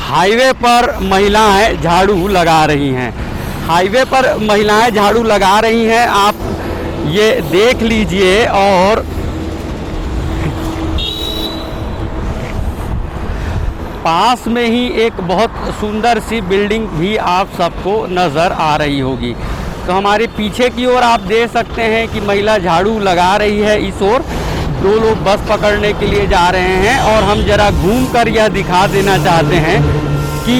Highway पर महिलाएं झाड़ू लगा रही हैं। हाईवे पर महिलाएं झाड़ू लगा रही हैं, आप ये देख लीजिए। और पास में ही एक बहुत सुंदर सी बिल्डिंग भी आप सबको नज़र आ रही होगी। तो हमारे पीछे की ओर आप देख सकते हैं कि महिला झाड़ू लगा रही है। इस ओर दो लोग बस पकड़ने के लिए जा रहे हैं और हम जरा घूमकर यह दिखा देना चाहते हैं कि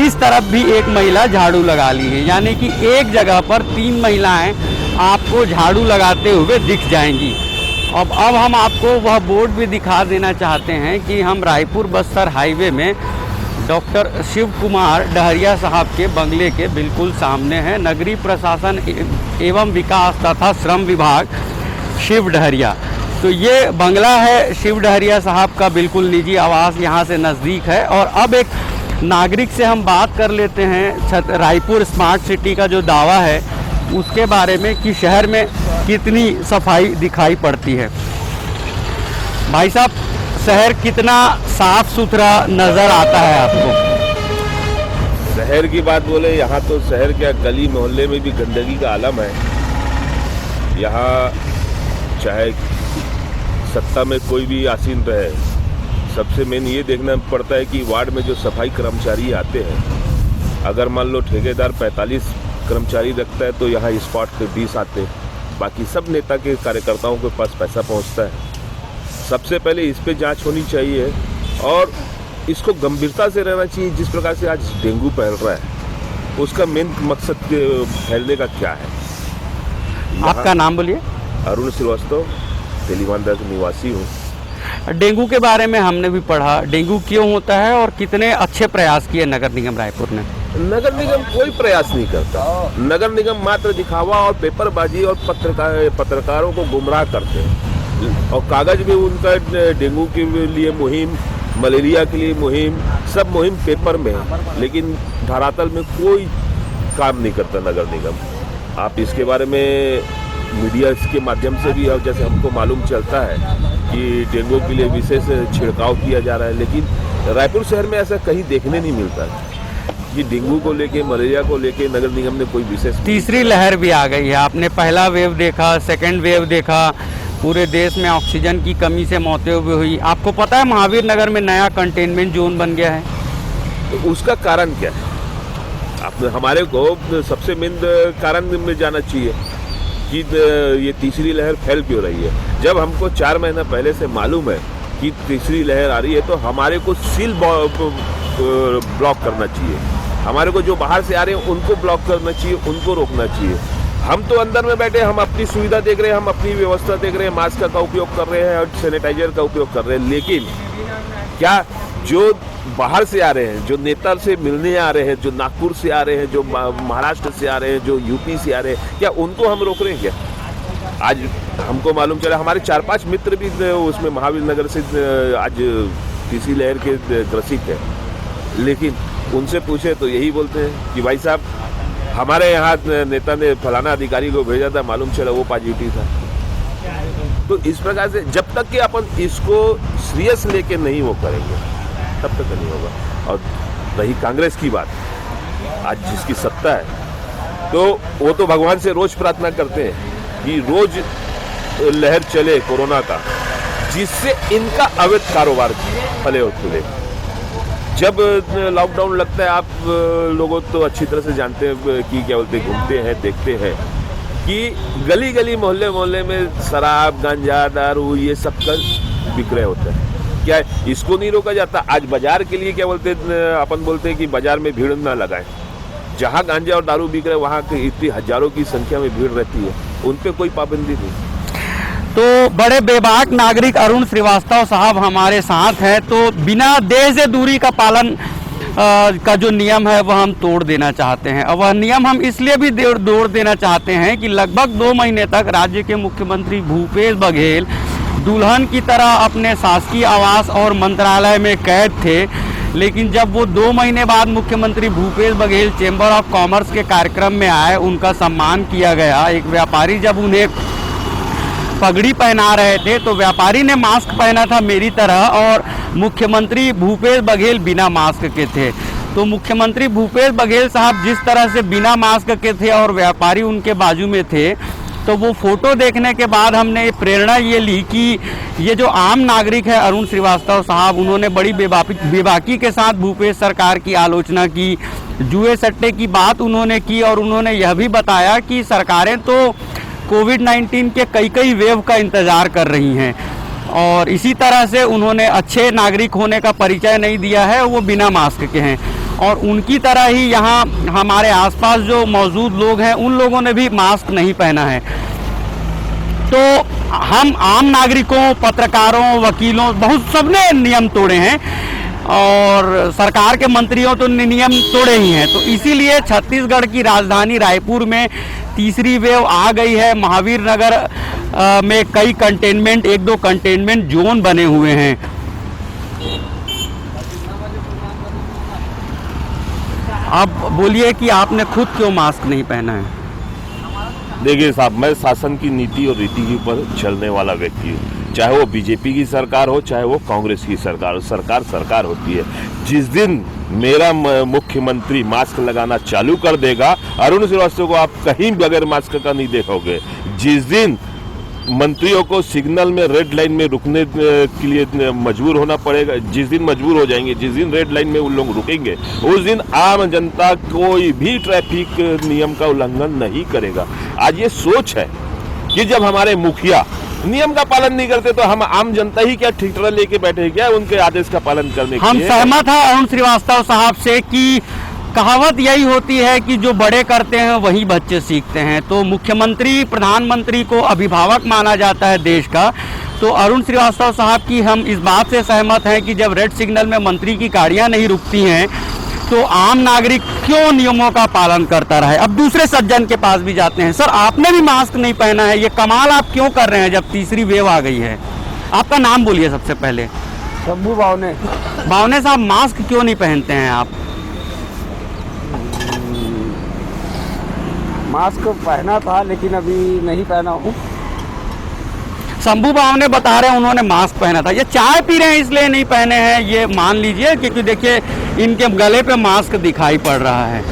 इस तरफ भी एक महिला झाड़ू लगा ली है, यानी कि एक जगह पर 3 महिलाएं आपको झाड़ू लगाते हुए दिख जाएंगी। अब हम आपको वह बोर्ड भी दिखा देना चाहते हैं कि हम रायपुर बस्तर हाईवे में डॉक्टर शिव कुमार डहरिया साहब के बंगले के बिल्कुल सामने हैं। नगरीय प्रशासन एवं विकास तथा श्रम विभाग शिव डहरिया, तो ये बंगला है शिव डहरिया साहब का, बिल्कुल निजी आवास यहाँ से नज़दीक है। और अब एक नागरिक से हम बात कर लेते हैं रायपुर स्मार्ट सिटी का जो दावा है उसके बारे में कि शहर में कितनी सफाई दिखाई पड़ती है। भाई साहब, शहर कितना साफ सुथरा नज़र आता है आपको? शहर की बात बोले, यहाँ तो शहर क्या गली मोहल्ले में भी गंदगी का आलम है। यहाँ चाहे सत्ता में कोई भी आसीन रहे, सबसे मेन ये देखना पड़ता है कि वार्ड में जो सफाई कर्मचारी आते हैं, अगर मान लो ठेकेदार 45 कर्मचारी रखता है तो यहाँ स्पॉट पे 20 आते हैं। बाकी सब नेता के कार्यकर्ताओं के पास पैसा पहुँचता है। सबसे पहले इस पे जांच होनी चाहिए और इसको गंभीरता से रहना चाहिए। जिस प्रकार से आज डेंगू फैल रहा है, उसका मेन मकसद फैलने का क्या है? आपका नाम बोलिए। अरुण श्रीवास्तव, तेलीबांधा का निवासी हूँ। डेंगू के बारे में हमने भी पढ़ा, डेंगू क्यों होता है और कितने अच्छे प्रयास किए नगर निगम रायपुर ने। नगर निगम कोई प्रयास नहीं करता। नगर निगम मात्र दिखावा और पेपरबाजी और पत्रकारों को गुमराह करते हैं। और कागज में उनका डेंगू के लिए मुहिम, मलेरिया के लिए मुहिम, सब मुहिम पेपर में है, लेकिन धरातल में कोई काम नहीं करता नगर निगम। आप इसके बारे में मीडिया के माध्यम से भी, जैसे हमको मालूम चलता है कि डेंगू के लिए विशेष छिड़काव किया जा रहा है, लेकिन रायपुर शहर में ऐसा कहीं देखने नहीं मिलता कि डेंगू को लेके, मलेरिया को लेके नगर निगम ने कोई विशेष। तीसरी लहर भी आ गई है, आपने पहला वेव देखा, सेकेंड वेव देखा, पूरे देश में ऑक्सीजन की कमी से मौतें हुई। आपको पता है महावीर नगर में नया कंटेनमेंट जोन बन गया है, तो उसका कारण क्या है? आपने हमारे को सबसे मेन कारण में जाना चाहिए कि ये तीसरी लहर फैल क्यों रही है। जब हमको 4 महीना पहले से मालूम है कि तीसरी लहर आ रही है, तो हमारे को सील ब्लॉक करना चाहिए। हमारे को जो बाहर से आ रहे हैं उनको ब्लॉक करना चाहिए, उनको रोकना चाहिए। हम तो अंदर में बैठे, हम अपनी सुविधा देख रहे हैं, हम अपनी व्यवस्था देख रहे हैं, मास्क का उपयोग कर रहे हैं और सैनिटाइजर का उपयोग कर रहे हैं, लेकिन क्या जो बाहर से आ रहे हैं, जो नेता से मिलने आ रहे हैं, जो नागपुर से आ रहे हैं, जो महाराष्ट्र से आ रहे हैं, जो यूपी से आ रहे हैं, क्या उनको हम रोक रहे हैं क्या? आज हमको मालूम चला, हमारे 4-5 मित्र भी उसमें महावीर नगर से आज तीसरी लहर के ग्रसित है, लेकिन उनसे पूछे तो यही बोलते हैं कि भाई साहब, हमारे यहाँ नेता ने फलाना अधिकारी को भेजा था, मालूम चला वो पॉजिटिव था। तो इस प्रकार से जब तक कि अपन इसको सीरियस लेके नहीं वो करेंगे, तब तक नहीं होगा। और रही कांग्रेस की बात, आज जिसकी सत्ता है, तो वो तो भगवान से रोज प्रार्थना करते हैं कि रोज लहर चले कोरोना का, जिससे इनका अवैध कारोबार फले और खुले। जब लॉकडाउन लगता है, आप लोगों तो अच्छी तरह से जानते हैं कि क्या बोलते, घूमते हैं, देखते हैं कि गली गली मोहल्ले मोहल्ले में शराब, गांजा, दारू, ये सब का विक्रय होता है। क्या इसको नहीं रोका जाता? आज बाजार के लिए क्या बोलते, अपन बोलते हैं कि बाजार में भीड़ ना लगाएं। जहाँ गांजा और दारू बिक रहे, वहाँ इतनी हजारों की संख्या में भीड़ रहती है, उन पे कोई पाबंदी नहीं। तो बड़े बेबाक नागरिक अरुण श्रीवास्तव साहब हमारे साथ हैं। तो बिना देह से दूरी का पालन का जो नियम है वह हम तोड़ देना चाहते हैं, और वह नियम हम इसलिए भी तोड़ देना चाहते हैं कि लगभग 2 महीने तक राज्य के मुख्यमंत्री भूपेश बघेल दुल्हन की तरह अपने शासकीय आवास और मंत्रालय में कैद थे। लेकिन जब वो 2 महीने बाद मुख्यमंत्री Bhupesh Baghel chamber of commerce के कार्यक्रम में आए, उनका सम्मान किया गया। एक व्यापारी जब उन्हें पगड़ी पहना रहे थे, तो व्यापारी ने मास्क पहना था मेरी तरह, और मुख्यमंत्री भूपेश बघेल बिना मास्क के थे। तो मुख्यमंत्री भूपेश बघेल साहब जिस तरह से बिना मास्क के थे और व्यापारी उनके बाजू में थे, तो वो फोटो देखने के बाद हमने प्रेरणा ये ली कि ये जो आम नागरिक है अरुण श्रीवास्तव साहब, उन्होंने बड़ी बेबाकी के साथ भूपेश सरकार की आलोचना की, जुए सट्टे की बात उन्होंने की, और उन्होंने यह भी बताया कि सरकारें तो कोविड-19 के कई वेव का इंतज़ार कर रही हैं, और इसी तरह से उन्होंने अच्छे नागरिक होने का परिचय नहीं दिया है, वो बिना मास्क के हैं। और उनकी तरह ही यहाँ हमारे आसपास जो मौजूद लोग हैं, उन लोगों ने भी मास्क नहीं पहना है। तो हम आम नागरिकों, पत्रकारों, वकीलों, बहुत सबने नियम तोड़े हैं, और सरकार के मंत्रियों तो नियम तोड़े ही हैं। तो इसीलिए छत्तीसगढ़ की राजधानी रायपुर में तीसरी वेव आ गई है। महावीर नगर में कई कंटेनमेंट, 1-2 कंटेनमेंट जोन बने हुए हैं। आप बोलिए कि आपने खुद क्यों मास्क नहीं पहना है? देखिए साहब, मैं शासन की नीति और रीति के ऊपर चलने वाला व्यक्ति हूँ। चाहे वो बीजेपी की सरकार हो, चाहे वो कांग्रेस की सरकार हो, सरकार होती है। जिस दिन मेरा मुख्यमंत्री मास्क लगाना चालू कर देगा, अरुण श्रीवास्तव को आप कहीं बगैर मास्क का नहीं देखोगे। जिस दिन मंत्रियों को सिग्नल में, रेड लाइन में रुकने के लिए मजबूर होना पड़ेगा, जिस दिन मजबूर हो जाएंगे, जिस दिन रेड लाइन में उन लोग रुकेंगे, उस दिन आम जनता कोई भी ट्रैफिक नियम का उल्लंघन नहीं करेगा। आज ये सोच है कि जब हमारे मुखिया नियम का पालन नहीं करते तो हम आम जनता ही क्या ठिठुरा लेके बैठे क्या उनके आदेश का पालन करने के हम लिए? सहमत हैं अरुण श्रीवास्तव साहब से कि कहावत यही होती है कि जो बड़े करते हैं वही बच्चे सीखते हैं। तो मुख्यमंत्री, प्रधानमंत्री को अभिभावक माना जाता है देश का। तो अरुण श्रीवास्तव साहब की हम इस बात से सहमत हैं कि जब रेड सिग्नल में मंत्री की गाड़ियां नहीं रुकती हैं, तो आम नागरिक क्यों नियमों का पालन करता रहे। अब दूसरे सज्जन के पास भी जाते हैं। सर, आपने भी मास्क नहीं पहना है, ये कमाल आप क्यों कर रहे हैं जब तीसरी वेव आ गई है? आपका नाम बोलिए सबसे पहले। शंभू बावने। बावने साहब, मास्क क्यों नहीं पहनते हैं आप? मास्क पहना था लेकिन अभी नहीं पहना हूँ। शंभू बावने बता रहे हैं उन्होंने मास्क पहना था। ये चाय पी रहे हैं इसलिए नहीं पहने हैं, ये मान लीजिए, क्योंकि देखिए इनके गले पे मास्क दिखाई पड़ रहा है।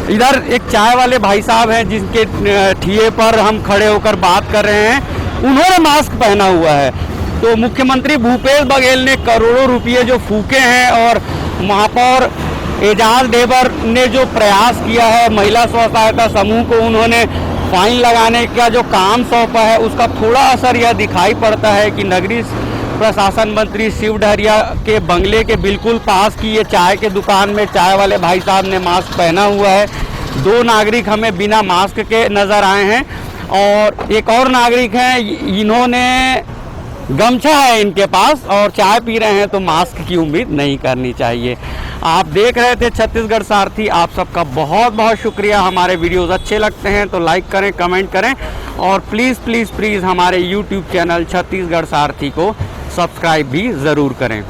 इधर एक चाय वाले भाई साहब हैं जिनके ठिए पर हम खड़े होकर बात कर रहे हैं, उन्होंने मास्क पहना हुआ है। तो मुख्यमंत्री भूपेश बघेल ने करोड़ों रुपये जो फूके हैं, और महापौर एजाज ढेबर ने जो प्रयास किया है, महिला स्व सहायता समूह को उन्होंने फाइन लगाने का जो काम सौंपा है, उसका थोड़ा असर यह दिखाई पड़ता है कि नगरीय प्रशासन मंत्री शिव डहरिया के बंगले के बिल्कुल पास की ये चाय के दुकान में चाय वाले भाई साहब ने मास्क पहना हुआ है। 2 नागरिक हमें बिना मास्क के नज़र आए हैं, और एक और नागरिक हैं, इन्होंने गमछा है इनके पास और चाय पी रहे हैं, तो मास्क की उम्मीद नहीं करनी चाहिए। आप देख रहे थे छत्तीसगढ़ सारथी। आप सबका बहुत बहुत शुक्रिया। हमारे वीडियोस अच्छे लगते हैं तो लाइक करें, कमेंट करें, और प्लीज़ प्लीज़ प्लीज़ हमारे यूट्यूब चैनल छत्तीसगढ़ सारथी को सब्सक्राइब भी ज़रूर करें।